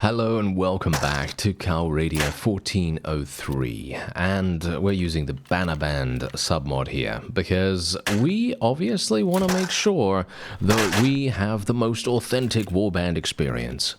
Hello and welcome back to Calradia 1403, and we're using the Bannerband submod here because we obviously want to make sure that we have the most authentic warband experience.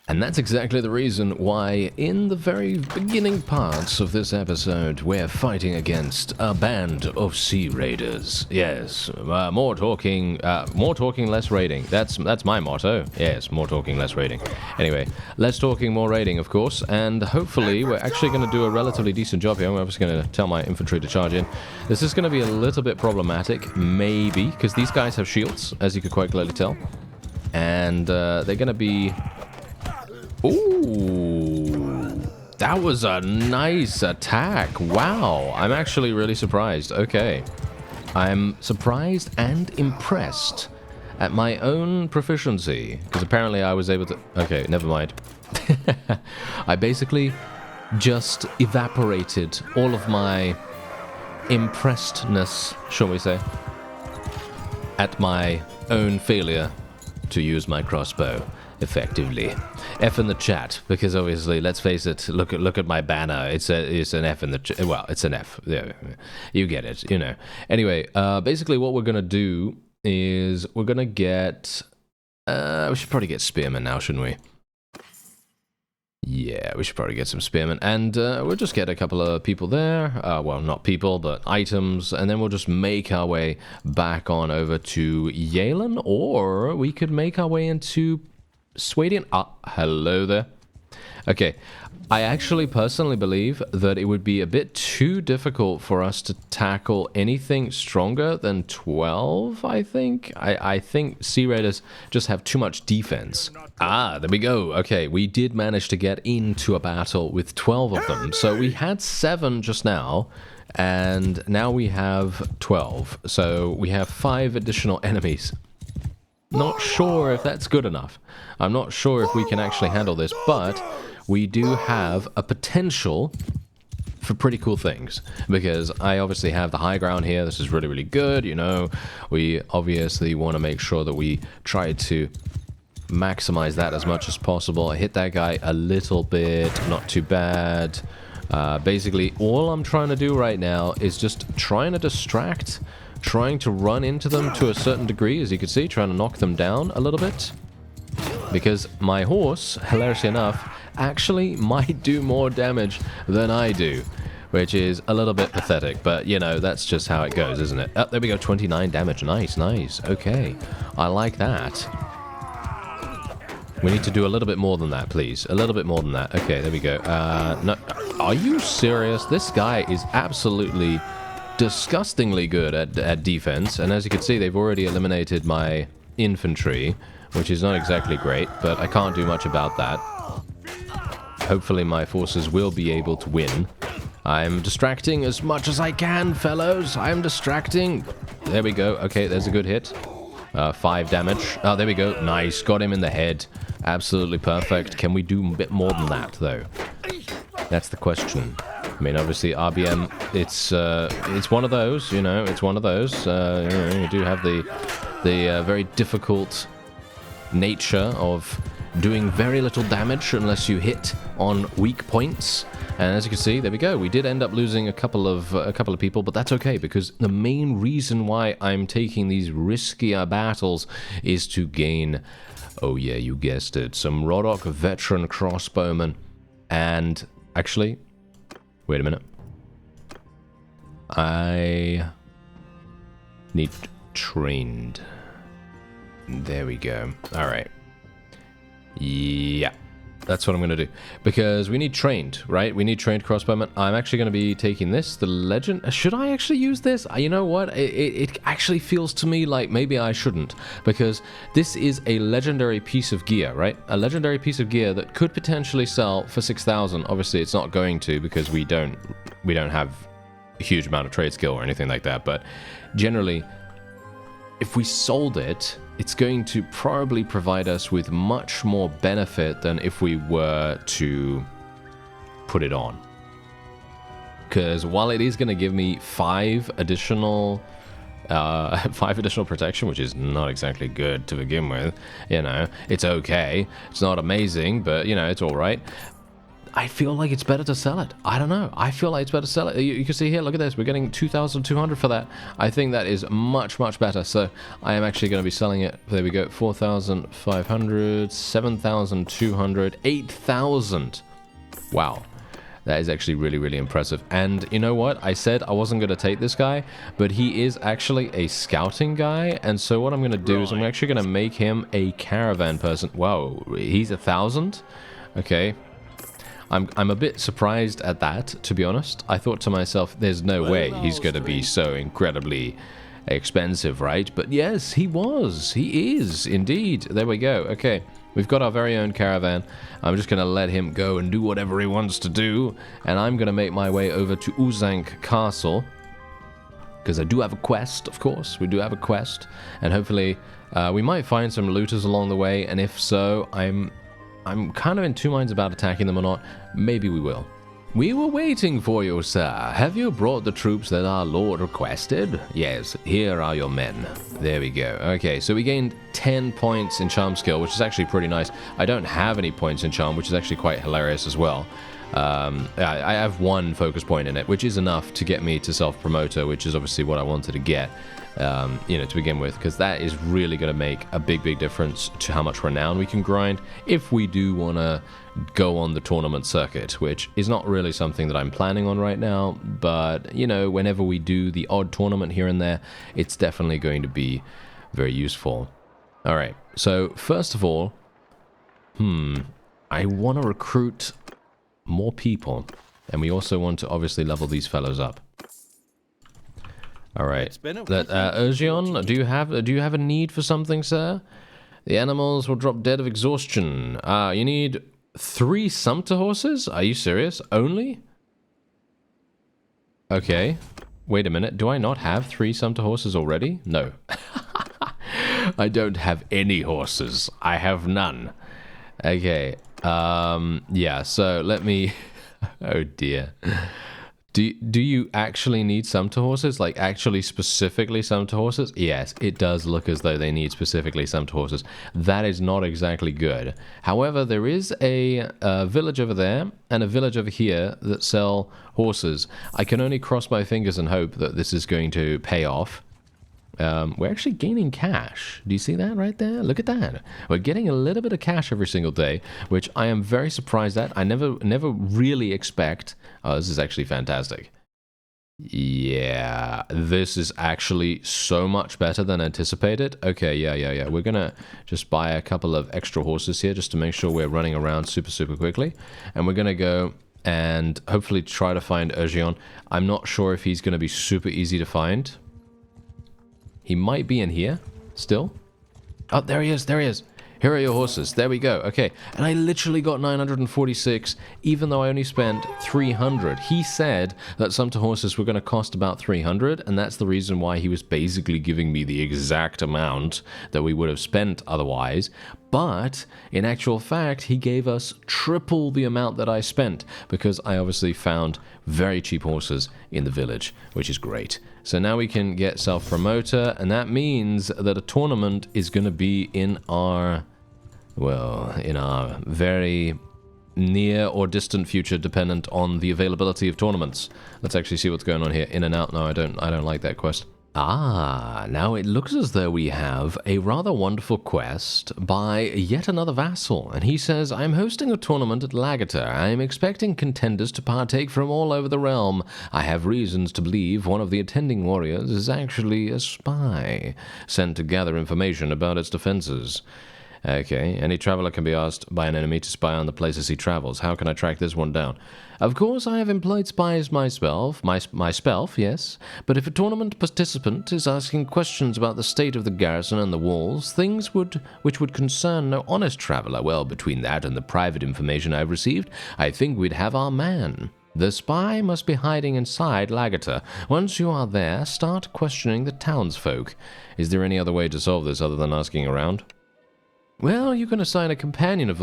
And that's exactly the reason why in the very beginning parts of this episode we're fighting against a band of sea raiders. Yes, more talking, less raiding. That's my motto. Yes, more talking, less raiding. Anyway, less talking, more raiding, of course, and hopefully we're actually going to do a relatively decent job here. I'm obviously going to tell my infantry to charge in. This is going to be a little bit problematic, maybe, because these guys have shields, as you could quite clearly tell. And they're going to be... Ooh, that was a nice attack. Wow, I'm actually really surprised. Okay, I'm surprised and impressed at my own proficiency, because apparently I was able to... Okay, never mind. I basically just evaporated all of my impressedness, shall we say, at my own failure to use my crossbow effectively. F in the chat, because obviously, let's face it, look at my banner. It's an F in the chat. Well, it's an F. Yeah, you get it, you know. Anyway, basically what we're gonna do is we're gonna get we should probably get spearmen now, shouldn't we? Yeah, we should probably get some spearmen, and we'll just get a couple of people there. Well, not people, but items, and then we'll just make our way back on over to Yalen, or we could make our way into Swadian. Hello there. Okay, I actually personally believe that it would be a bit too difficult for us to tackle anything stronger than 12, I think. I think Sea Raiders just have too much defense. There we go. Okay, we did manage to get into a battle with 12 of them. So we had 7 just now, and now we have 12. So we have 5 additional enemies. Not sure if that's good enough. I'm not sure if we can actually handle this, but we do have a potential for pretty cool things, because I obviously have the high ground here. This is really, really good, you know. We obviously want to make sure that we try to maximize that as much as possible. I hit that guy a little bit, not too bad. Basically, all I'm trying to do right now is just trying to distract, trying to run into them to a certain degree, as you can see, trying to knock them down a little bit. Because my horse, hilariously enough, actually might do more damage than I do, which is a little bit pathetic, but, you know, that's just how it goes, isn't it? Oh, there we go, 29 damage. Nice, nice. Okay, I like that. We need to do a little bit more than that, please. A little bit more than that. Okay, there we go. No, are you serious? This guy is absolutely disgustingly good at defense, and as you can see, they've already eliminated my infantry, which is not exactly great, but I can't do much about that. Hopefully my forces will be able to win. I'm distracting as much as I can, fellows. I'm distracting. There we go. Okay, there's a good hit. 5 damage. Oh, there we go. Nice. Got him in the head. Absolutely perfect. Can we do a bit more than that, though? That's the question. I mean, obviously, RBM, it's one of those, you know, it's one of those. You do have the very difficult nature of doing very little damage unless you hit on weak points. And as you can see, there we go. We did end up losing a couple of people, but that's okay, because the main reason why I'm taking these riskier battles is to gain, oh yeah, you guessed it, some Rhodoks veteran crossbowmen. And actually, wait a minute. I need trained. There we go. All right. Yeah, that's what I'm going to do. Because we need trained, right? We need trained crossbowmen. I'm actually going to be taking this, the legend. Should I actually use this? You know what? It actually feels to me like maybe I shouldn't. Because this is a legendary piece of gear, right? A legendary piece of gear that could potentially sell for 6,000. Obviously, it's not going to, because we don't have a huge amount of trade skill or anything like that. But generally, if we sold it, it's going to probably provide us with much more benefit than if we were to put it on. Because while it is going to give me 5 additional 5 additional protection, which is not exactly good to begin with. You know, it's okay. It's not amazing, but, you know, it's all right. I feel like it's better to sell it. I don't know. I feel like it's better to sell it. You can see here, look at this. We're getting 2,200 for that. I think that is much, much better. So I am actually going to be selling it. There we go. 4,500, 7,200, 8,000. Wow. That is actually really, really impressive. And you know what? I said I wasn't going to take this guy, but he is actually a scouting guy. And so what I'm going to do is I'm actually going to make him a caravan person. Wow, he's 1,000? Okay. I'm a bit surprised at that, to be honest. I thought to myself, there's no way he's going to be so incredibly expensive, right? But yes, he was. He is, indeed. There we go. Okay, we've got our very own caravan. I'm just going to let him go and do whatever he wants to do. And I'm going to make my way over to Uzank Castle. Because I do have a quest, of course. We do have a quest. And hopefully, we might find some looters along the way. And if so, I'm kind of in two minds about attacking them or not. Maybe we will. We were waiting for you, sir. Have you brought the troops that our lord requested? Yes, here are your men. There we go. Okay, so we gained 10 points in charm skill, which is actually pretty nice. I don't have any points in charm, which is actually quite hilarious as well. I have 1 focus point in it, which is enough to get me to self-promoter, which is obviously what I wanted to get. You know, to begin with, because that is really going to make a big, big difference to how much renown we can grind if we do want to go on the tournament circuit, which is not really something that I'm planning on right now, but, you know, whenever we do the odd tournament here and there, it's definitely going to be very useful. All right, so first of all, I want to recruit more people, and we also want to obviously level these fellows up. All right. Urgion, do you have a need for something, sir? The animals will drop dead of exhaustion. You need 3 sumpter horses? Are you serious? Only? Okay. Wait a minute. Do I not have 3 sumpter horses already? No. I don't have any horses. I have none. Okay. Yeah, so let me... Oh, dear. Do you actually need sumpter horses? Like, actually specifically sumpter horses? Yes, it does look as though they need specifically sumpter horses. That is not exactly good. However, there is a village over there and a village over here that sell horses. I can only cross my fingers and hope that this is going to pay off. We're actually gaining cash. Do you see that right there? Look at that. We're getting a little bit of cash every single day, which I am very surprised at. I never really expect... Oh, this is actually fantastic. Yeah, this is actually so much better than anticipated. Okay, yeah. We're gonna just buy a couple of extra horses here just to make sure we're running around super quickly. And we're gonna go and hopefully try to find Urgion. I'm not sure if he's gonna be super easy to find. He might be in here, still. Oh, there he is, there he is. Here are your horses. There we go. Okay, and I literally got 946, even though I only spent 300. He said that sumpter horses were going to cost about 300, and that's the reason why he was basically giving me the exact amount that we would have spent otherwise. But, in actual fact, he gave us triple the amount that I spent, because I obviously found very cheap horses in the village, which is great. So now we can get self-promoter, and that means that a tournament is going to be in our, well, in our very near or distant future, dependent on the availability of tournaments. Let's actually see what's going on here. In and out. No, I don't like that quest. Ah, now it looks as though we have a rather wonderful quest by yet another vassal, and he says, I'm hosting a tournament at Lagater. I am expecting contenders to partake from all over the realm. I have reasons to believe one of the attending warriors is actually a spy, sent to gather information about its defenses. Okay, any traveler can be asked by an enemy to spy on the places he travels. How can I track this one down? Of course, I have employed spies myself, yes, but if a tournament participant is asking questions about the state of the garrison and the walls, things which would concern no honest traveler, well, between that and the private information I've received, I think we'd have our man. The spy must be hiding inside Lagater. Once you are there, start questioning the townsfolk. Is there any other way to solve this other than asking around? Well, you can assign a companion of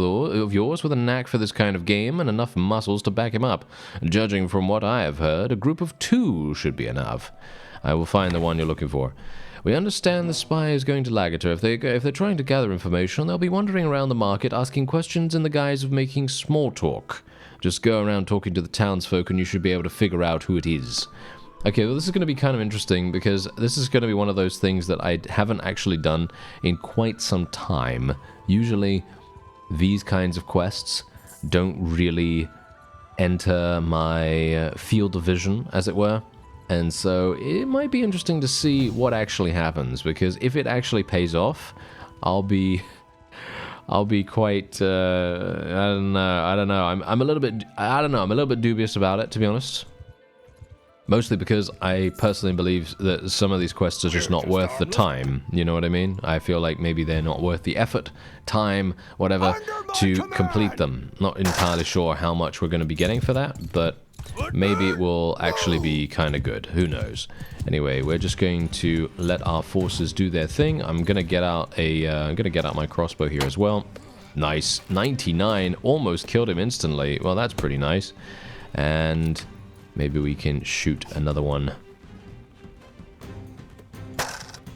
yours with a knack for this kind of game and enough muscles to back him up. Judging from what I have heard, a group of 2 should be enough. I will find the one you're looking for. We understand the spy is going to Lagator. If they're trying to gather information, they'll be wandering around the market asking questions in the guise of making small talk. Just go around talking to the townsfolk and you should be able to figure out who it is. Okay, well this is going to be kind of interesting because this is going to be one of those things that I haven't actually done in quite some time. Usually these kinds of quests don't really enter my field of vision, as it were. And so it might be interesting to see what actually happens, because if it actually pays off, I'll be quite I don't know. I'm a little bit dubious about it, to be honest. Mostly because I personally believe that some of these quests are just not worth the time. You know what I mean? I feel like maybe they're not worth the effort, time, whatever, to complete them. Not entirely sure how much we're going to be getting for that, but maybe it will actually be kind of good. Who knows? Anyway, we're just going to let our forces do their thing. I'm going to get out my crossbow here as well. Nice. 99. Almost killed him instantly. Well, that's pretty nice. And maybe we can shoot another one.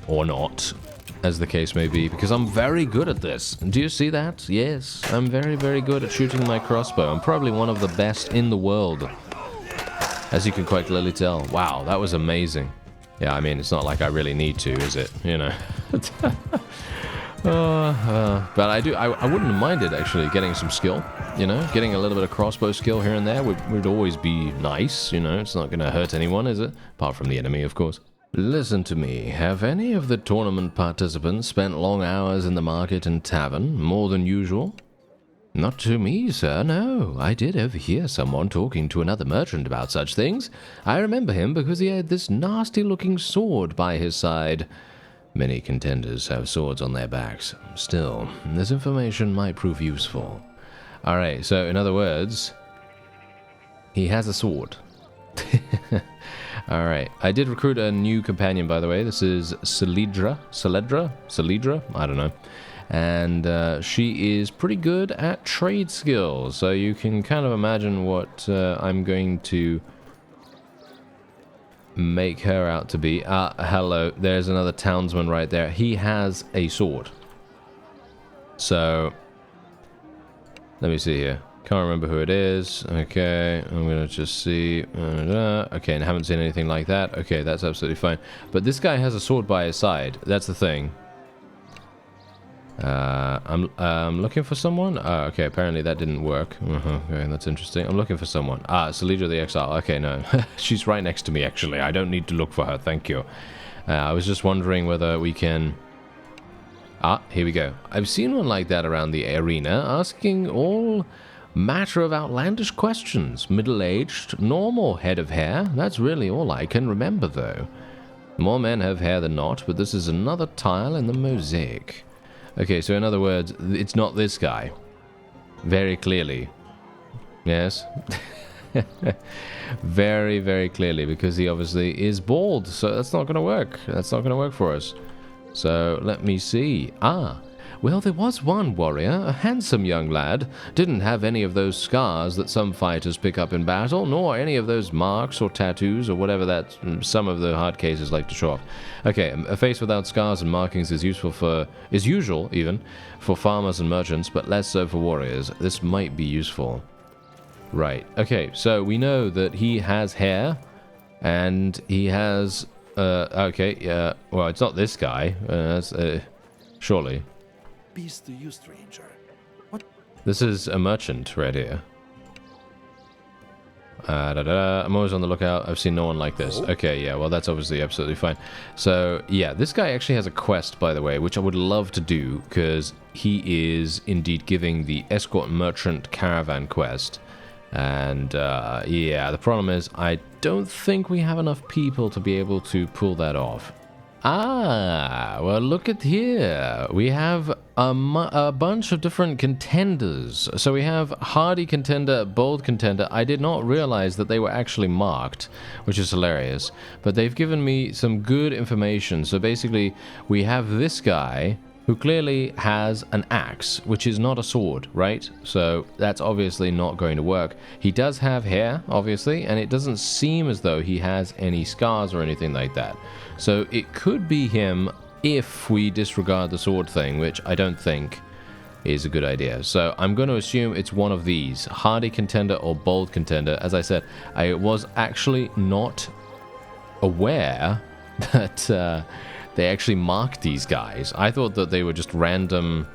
Or not, as the case may be, because I'm very good at this. Do you see that? Yes, I'm very, very good at shooting my crossbow. I'm probably one of the best in the world, as you can quite clearly tell. Wow, that was amazing. Yeah, I mean, it's not like I really need to, is it? You know. But I wouldn't have minded, actually, getting some skill. You know, getting a little bit of crossbow skill here and there would always be nice. You know, it's not going to hurt anyone, is it? Apart from the enemy, of course. Listen to me. Have any of the tournament participants spent long hours in the market and tavern, more than usual? Not to me, sir, no. I did overhear someone talking to another merchant about such things. I remember him because he had this nasty-looking sword by his side. Many contenders have swords on their backs. Still, this information might prove useful. Alright, so in other words, he has a sword. Alright, I did recruit a new companion, by the way. This is Celedra? I don't know. And she is pretty good at trade skills, so you can kind of imagine what I'm going to make her out to be. Hello, there's another townsman right there. He has a sword. So, let me see here. Can't remember who it is. Okay, I'm going to just see. Okay, and I haven't seen anything like that. Okay, that's absolutely fine. But this guy has a sword by his side. That's the thing. I'm looking for someone. Okay, apparently that didn't work. Okay, that's interesting. I'm looking for someone. Celedra the Exile. Okay, no. She's right next to me, actually. I don't need to look for her. Thank you. I was just wondering whether we can... here we go. I've seen one like that around the arena, asking all matter of outlandish questions. Middle-aged, normal head of hair. That's really all I can remember, though. More men have hair than not, but this is another tile in the mosaic. Okay, so in other words, it's not this guy. Very clearly. Yes. Very, very clearly, because he obviously is bald, so that's not going to work. That's not going to work for us. So, let me see. Well, there was one warrior, a handsome young lad. Didn't have any of those scars that some fighters pick up in battle, nor any of those marks or tattoos or whatever that some of the hard cases like to show off. Okay, a face without scars and markings is usual even for farmers and merchants, but less so for warriors. This might be useful. Right. Okay, so we know that he has hair, and he has well, it's not this guy. Surely. Peace to you, stranger. What? This is a merchant right here. I'm always on the lookout. I've seen no one like this. Okay, yeah, well, that's obviously absolutely fine. So, yeah, this guy actually has a quest, by the way, which I would love to do, because he is indeed giving the Escort Merchant Caravan quest. And, yeah, the problem is I don't think we have enough people to be able to pull that off. Well, look at here. We have a bunch of different contenders. So we have hardy contender, bold contender. I did not realize that they were actually marked, which is hilarious. But they've given me some good information. So basically, we have this guy, who clearly has an axe, which is not a sword, right? So that's obviously not going to work. He does have hair, obviously, and it doesn't seem as though he has any scars or anything like that. So it could be him if we disregard the sword thing, which I don't think is a good idea. So I'm going to assume it's one of these, hardy contender or bold contender. As I said, I was actually not aware that they actually marked these guys. I thought that they were just random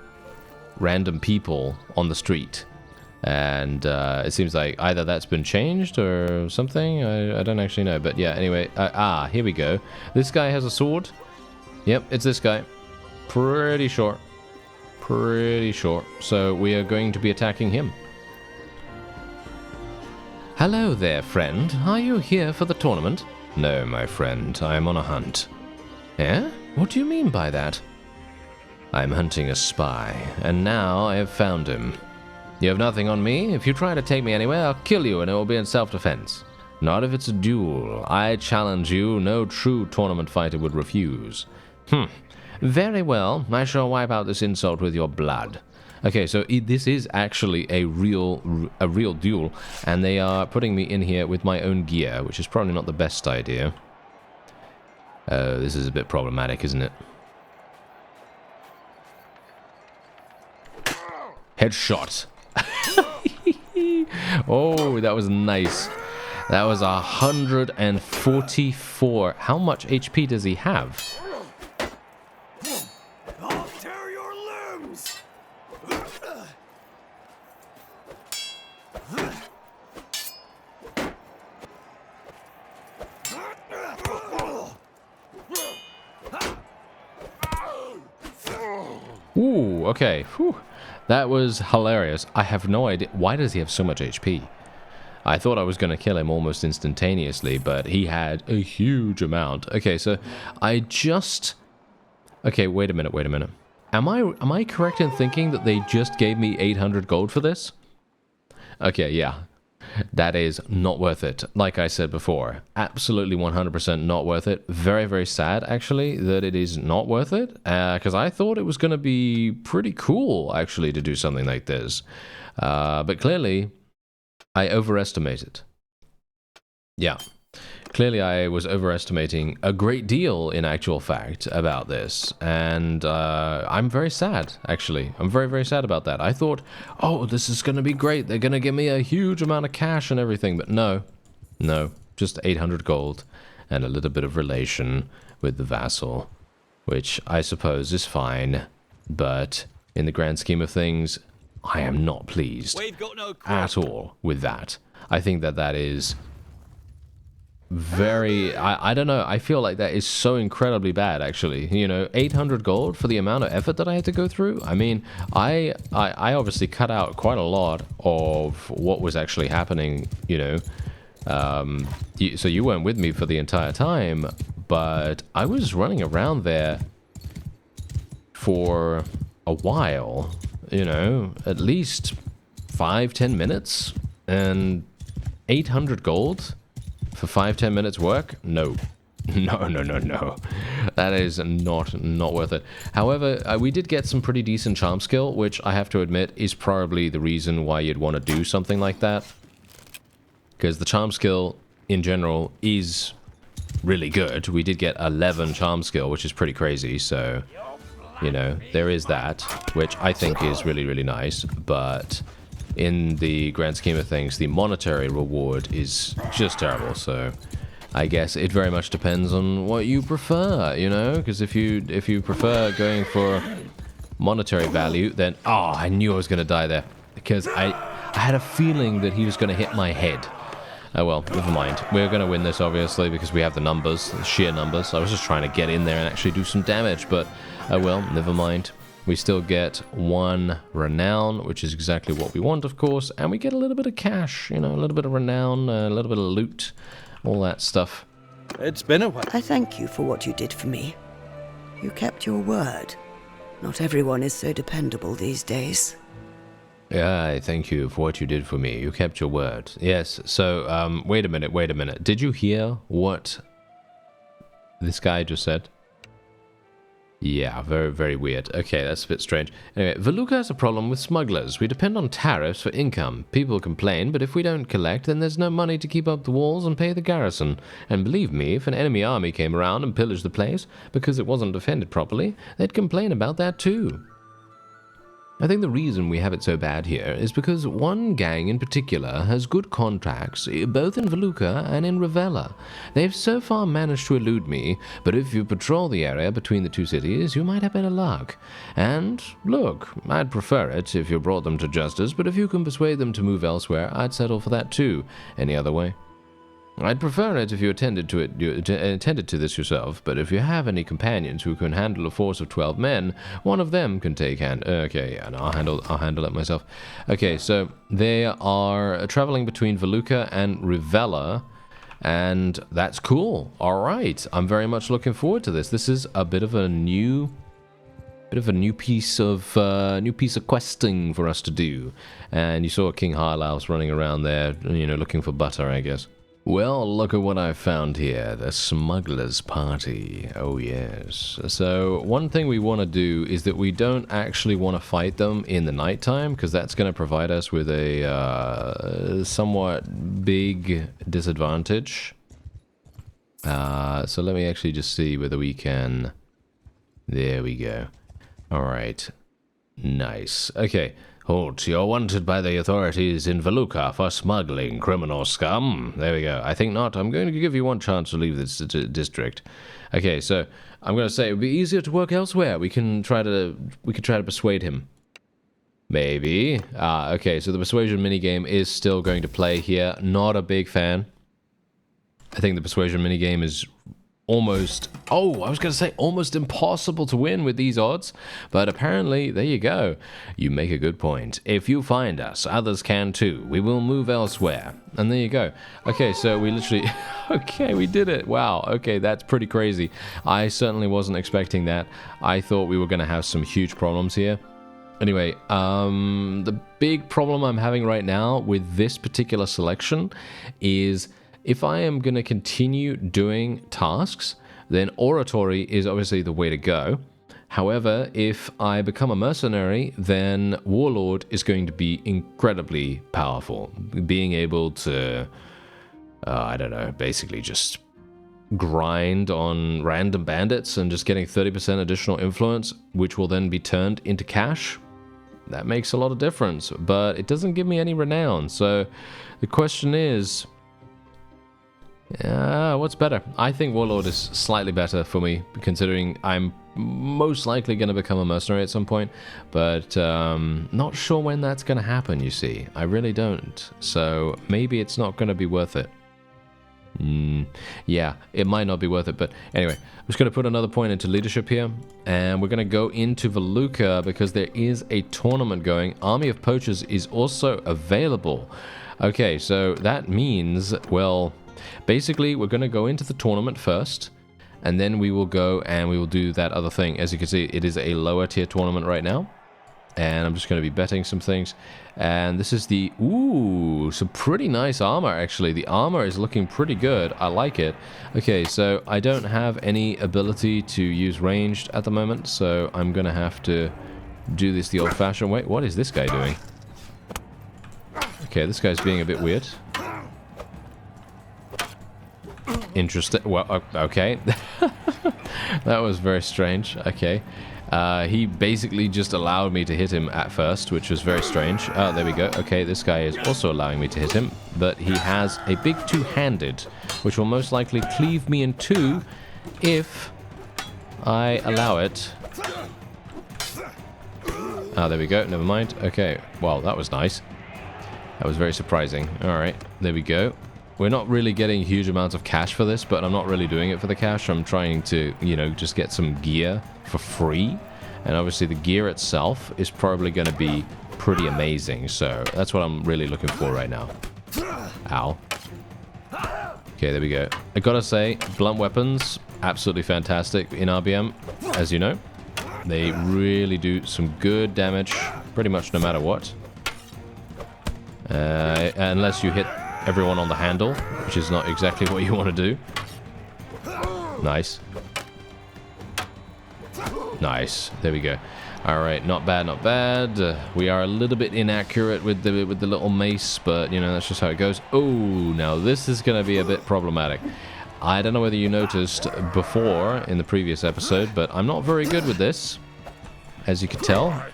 people on the street, and it seems like either that's been changed or something. I don't actually know, but yeah, anyway. Here we go. This guy has a sword. Yep, it's this guy. Pretty sure. So we are going to be attacking him. Hello there, friend. Are you here for the tournament? No, my friend. I am on a hunt. Eh? What do you mean by that? I'm hunting a spy, and now I have found him. You have nothing on me. If you try to take me anywhere, I'll kill you, and it will be in self-defense. Not if it's a duel. I challenge you. No true tournament fighter would refuse. Very well. I shall wipe out this insult with your blood. Okay, so this is actually a real duel, and they are putting me in here with my own gear, which is probably not the best idea. This is a bit problematic, isn't it? Headshot. Oh, that was nice. That was 144. How much HP does he have? I'll tear your limbs. Ooh, okay. Whew. That was hilarious. I have no idea. Why does he have so much HP? I thought I was going to kill him almost instantaneously, but he had a huge amount. Okay, so I just... Okay, wait a minute. Am I correct in thinking that they just gave me 800 gold for this? Okay, yeah. That is not worth it. Like I said before, absolutely 100% not worth it. Very, very sad, actually, that it is not worth it. Because I thought it was going to be pretty cool, actually, to do something like this. But clearly, I overestimated. Yeah. Clearly, I was overestimating a great deal, in actual fact, about this. And I'm very sad, actually. I'm very, very sad about that. I thought, oh, this is going to be great. They're going to give me a huge amount of cash and everything. But no, just 800 gold and a little bit of relation with the vassal, which I suppose is fine. But in the grand scheme of things, I am not pleased at all with that. I think that is... very, I don't know, I feel like that is so incredibly bad, actually. You know, 800 gold for the amount of effort that I had to go through. I mean, I obviously cut out quite a lot of what was actually happening, you know. So you weren't with me for the entire time, but I was running around there for a while, you know, at least 5-10 minutes, and 800 gold for 5-10 minutes work? No. That is not worth it. However, we did get some pretty decent charm skill, which I have to admit is probably the reason why you'd want to do something like that. Because the charm skill, in general, is really good. We did get 11 charm skill, which is pretty crazy, so... You know, there is that, which I think is really, really nice, but... in the grand scheme of things, the monetary reward is just terrible, so I guess it very much depends on what you prefer, you know? Because if you prefer going for monetary value, then... Oh, I knew I was going to die there, because I had a feeling that he was going to hit my head. Oh well, never mind. We're going to win this, obviously, because we have the numbers, the sheer numbers. I was just trying to get in there and actually do some damage, but oh well, never mind. We still get 1 renown, which is exactly what we want, of course, and we get a little bit of cash, you know, a little bit of renown, a little bit of loot, all that stuff. It's been a while. I thank you for what you did for me. You kept your word. Not everyone is so dependable these days. Yeah, I thank you for what you did for me. You kept your word. Yes, so, wait a minute. Did you hear what this guy just said? Yeah, very, very weird. Okay, that's a bit strange. Anyway, Veluca has a problem with smugglers. We depend on tariffs for income. People complain, but if we don't collect, then there's no money to keep up the walls and pay the garrison. And believe me, if an enemy army came around and pillaged the place because it wasn't defended properly, they'd complain about that too. I think the reason we have it so bad here is because one gang in particular has good contacts, both in Veluca and in Ravella. They've so far managed to elude me, but if you patrol the area between the two cities, you might have better luck. And, look, I'd prefer it if you brought them to justice, but if you can persuade them to move elsewhere, I'd settle for that too. Any other way? I'd prefer it if you attended to this yourself, but if you have any companions who can handle a force of 12 men, one of them can take hand. Okay, yeah, no, I'll handle it myself. Okay, so they are traveling between Veluca and Ravella, and that's cool. All right, I'm very much looking forward to this. This is a bit of a new piece of questing for us to do. And you saw King Harlaus running around there, you know, looking for butter, I guess. Well, look at what I found here. The Smuggler's Party. Oh, yes. So, one thing we want to do is that we don't actually want to fight them in the nighttime, because that's going to provide us with a somewhat big disadvantage. So let me actually just see whether we can... There we go. Alright. Nice. Okay. Halt, you're wanted by the authorities in Veluca for smuggling, criminal scum. There we go. I think not. I'm going to give you one chance to leave this district. Okay, so I'm going to say it would be easier to work elsewhere. We can try to persuade him. Maybe. Okay, so the persuasion minigame is still going to play here. Not a big fan. I think the persuasion minigame is almost, I was going to say almost impossible to win with these odds, but apparently, there you go. You make a good point. If you find us, others can too. We will move elsewhere. And there you go. Okay, so we literally, okay, we did it. Wow, okay, that's pretty crazy. I certainly wasn't expecting that. I thought we were going to have some huge problems here. Anyway, the big problem I'm having right now with this particular selection is if I am going to continue doing tasks, then oratory is obviously the way to go. However, if I become a mercenary, then warlord is going to be incredibly powerful. Being able to, I don't know, basically just grind on random bandits and just getting 30% additional influence, which will then be turned into cash. That makes a lot of difference, but it doesn't give me any renown. So the question is, what's better? I think Warlord is slightly better for me, considering I'm most likely going to become a mercenary at some point, but not sure when that's going to happen, you see. I really don't. So maybe it's not going to be worth it. Yeah, it might not be worth it, but anyway, I'm just going to put another point into leadership here, and we're going to go into Veluca because there is a tournament going. Army of Poachers is also available. Okay, so that means, well, basically we're going to go into the tournament first, and then we will go and we will do that other thing. As you can see, it is a lower tier tournament right now. And I'm just going to be betting some things. And this is the... Ooh, some pretty nice armor, actually. The armor is looking pretty good. I like it. Okay, so I don't have any ability to use ranged at the moment, so I'm going to have to do this the old-fashioned way. What is this guy doing? Okay, this guy's being a bit weird. Interesting. Well, okay. That was very strange. Okay. He basically just allowed me to hit him at first, which was very strange. Oh, there we go. Okay, this guy is also allowing me to hit him, but he has a big two-handed, which will most likely cleave me in two if I allow it. Ah, there we go. Never mind. Okay. Well, that was nice. That was very surprising. All right. There we go. We're not really getting huge amounts of cash for this, but I'm not really doing it for the cash. I'm trying to, you know, just get some gear for free. And obviously the gear itself is probably going to be pretty amazing. So that's what I'm really looking for right now. Ow. Okay, there we go. I gotta say, blunt weapons, absolutely fantastic in RBM, as you know. They really do some good damage, pretty much no matter what. Unless you hit everyone on the handle, which is not exactly what you want to do. Nice. Nice. There we go. All right, not bad, not bad. We are a little bit inaccurate with the little mace, but you know that's just how it goes. Oh, now this is going to be a bit problematic. I don't know whether you noticed before in the previous episode, but I'm not very good with this, as you can tell.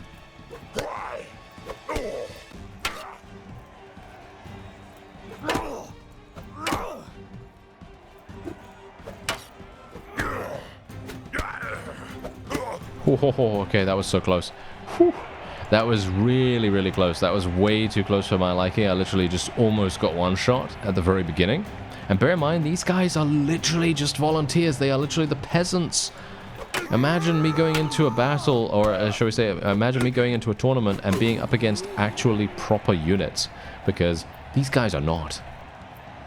Oh, okay, that was so close. Whew. That was really, really close. That was way too close for my liking. I literally just almost got one shot at the very beginning. And bear in mind, these guys are literally just volunteers. They are literally the peasants. Imagine me going into a battle, or shall we say, imagine me going into a tournament and being up against actually proper units. Because these guys are not.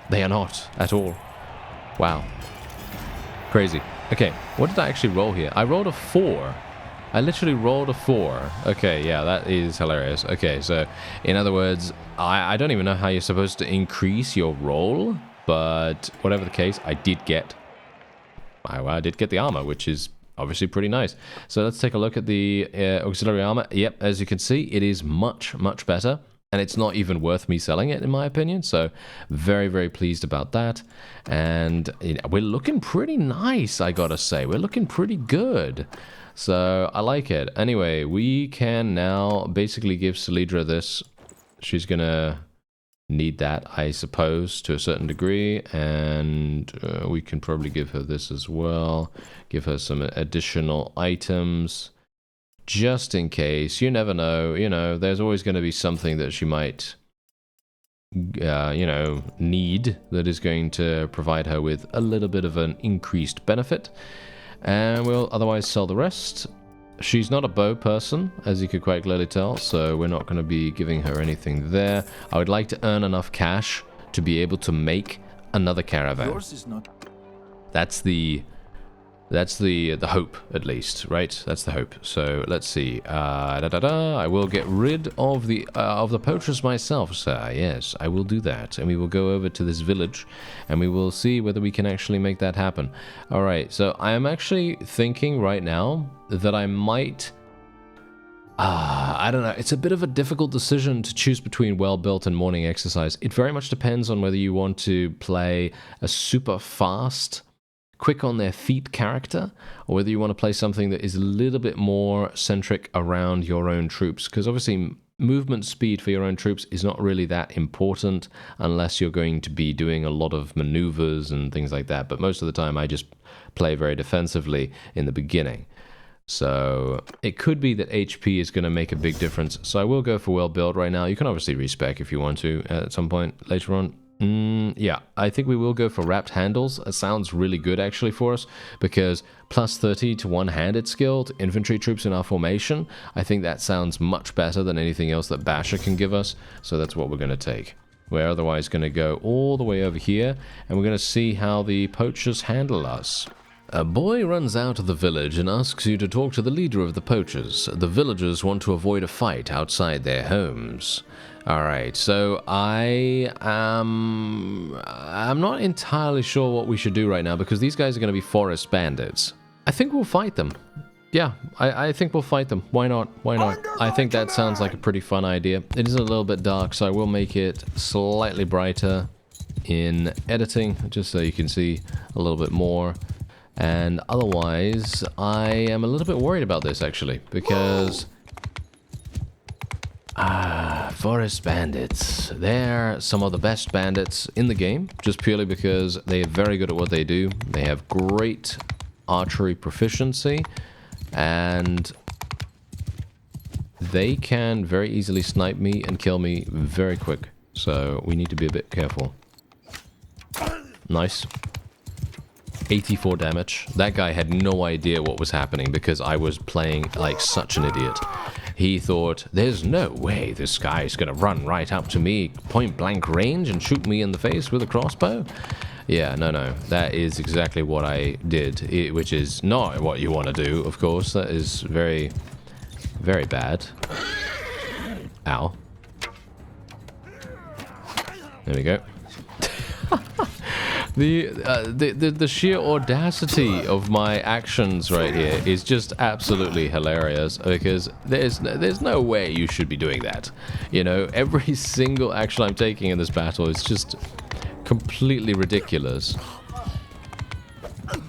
They are not at all. Wow. Crazy. Okay, what did I actually roll here? I rolled a 4. I literally rolled a 4. Okay, yeah, that is hilarious. Okay, so in other words, I don't even know how you're supposed to increase your roll, but whatever the case, I did get the armor, which is obviously pretty nice. So let's take a look at the auxiliary armor. Yep, as you can see, it is much, much better. And it's not even worth me selling it, in my opinion. So very, very pleased about that. And you know, we're looking pretty nice, I gotta say. We're looking pretty good. So I like it. Anyway, we can now basically give Selidra this. She's gonna need that, I suppose, to a certain degree. And we can probably give her this as well. Give her some additional items. Just in case, you never know, you know, there's always going to be something that she might, you know, need that is going to provide her with a little bit of an increased benefit. And we'll otherwise sell the rest. She's not a bow person, as you could quite clearly tell, so we're not going to be giving her anything there. I would like to earn enough cash to be able to make another caravan. Yours is not. That's the hope, at least, right? That's the hope. So let's see. I will get rid of the poachers myself, sir. Yes, I will do that, and we will go over to this village, and we will see whether we can actually make that happen. All right. So I am actually thinking right now that I might. I don't know. It's a bit of a difficult decision to choose between well-built and morning exercise. It very much depends on whether you want to play a super fast, quick on their feet character, or whether you want to play something that is a little bit more centric around your own troops, because obviously movement speed for your own troops is not really that important unless you're going to be doing a lot of maneuvers and things like that, but most of the time I just play very defensively in the beginning. So it could be that HP is going to make a big difference, so I will go for well built right now. You can obviously respec if you want to at some point later on. Yeah, I think we will go for wrapped handles. It sounds really good actually for us, because plus 30 to one-handed skill to infantry troops in our formation. I think that sounds much better than anything else that Basher can give us, so that's what we're going to take. We're otherwise going to go all the way over here, and we're going to see how the poachers handle us. A boy runs out of the village and asks you to talk to the leader of the poachers. The villagers want to avoid a fight outside their homes. Alright, so I'm not entirely sure what we should do right now, because these guys are going to be forest bandits. I think we'll fight them. Yeah, I think we'll fight them. Why not? Why not? I think that sounds like a pretty fun idea. It is a little bit dark, so I will make it slightly brighter in editing, just so you can see a little bit more. And otherwise, I am a little bit worried about this, actually, because forest bandits. They're some of the best bandits in the game, just purely because they are very good at what they do. They have great archery proficiency, and they can very easily snipe me and kill me very quick. So we need to be a bit careful. Nice. 84 damage. That guy had no idea what was happening because I was playing like such an idiot. He thought, there's no way this guy is going to run right up to me point blank range and shoot me in the face with a crossbow. Yeah, no. That is exactly what I did, which is not what you want to do, of course. That is very, very bad. Ow. There we go. The sheer audacity of my actions right here is just absolutely hilarious, because there's no way you should be doing that. You know, every single action I'm taking in this battle is just completely ridiculous.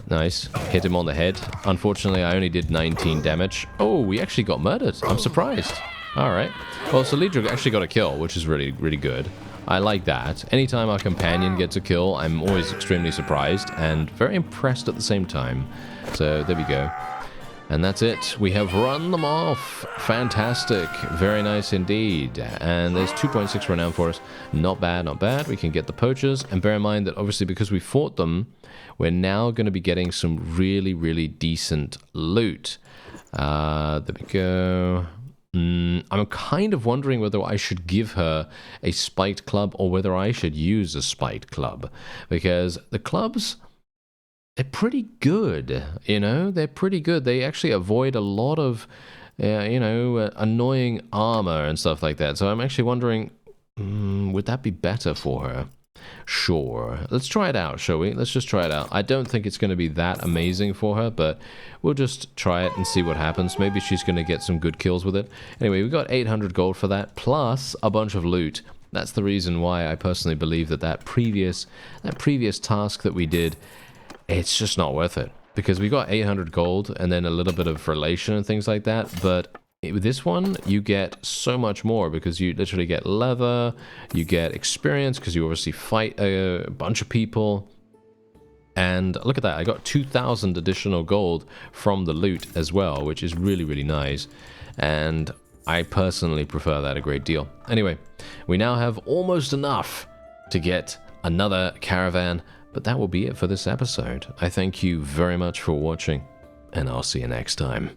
Nice. Hit him on the head. Unfortunately, I only did 19 damage. Oh, we actually got murdered. I'm surprised. Alright. Well, Solidra actually got a kill, which is really, really good. I like that. Anytime our companion gets a kill, I'm always extremely surprised and very impressed at the same time. So, there we go. And that's it. We have run them off. Fantastic. Very nice indeed. And there's 2.6 renown for us. Not bad, not bad. We can get the poachers. And bear in mind that obviously because we fought them, we're now going to be getting some really, really decent loot. There we go. I'm kind of wondering whether I should give her a spiked club or whether I should use a spiked club. Because the clubs, they're pretty good, you know? They're pretty good. They actually avoid a lot of, you know, annoying armor and stuff like that. So I'm actually wondering, would that be better for her? Sure. Let's try it out, shall we? Let's just try it out. I don't think it's going to be that amazing for her, but we'll just try it and see what happens. Maybe she's going to get some good kills with it. Anyway, we got 800 gold for that, plus a bunch of loot. That's the reason why I personally believe that previous task that we did, it's just not worth it. Because we got 800 gold and then a little bit of relation and things like that, but with this one, you get so much more because you literally get leather, you get experience because you obviously fight a bunch of people. And look at that, I got 2,000 additional gold from the loot as well, which is really, really nice. And I personally prefer that a great deal. Anyway, we now have almost enough to get another caravan, but that will be it for this episode. I thank you very much for watching, and I'll see you next time.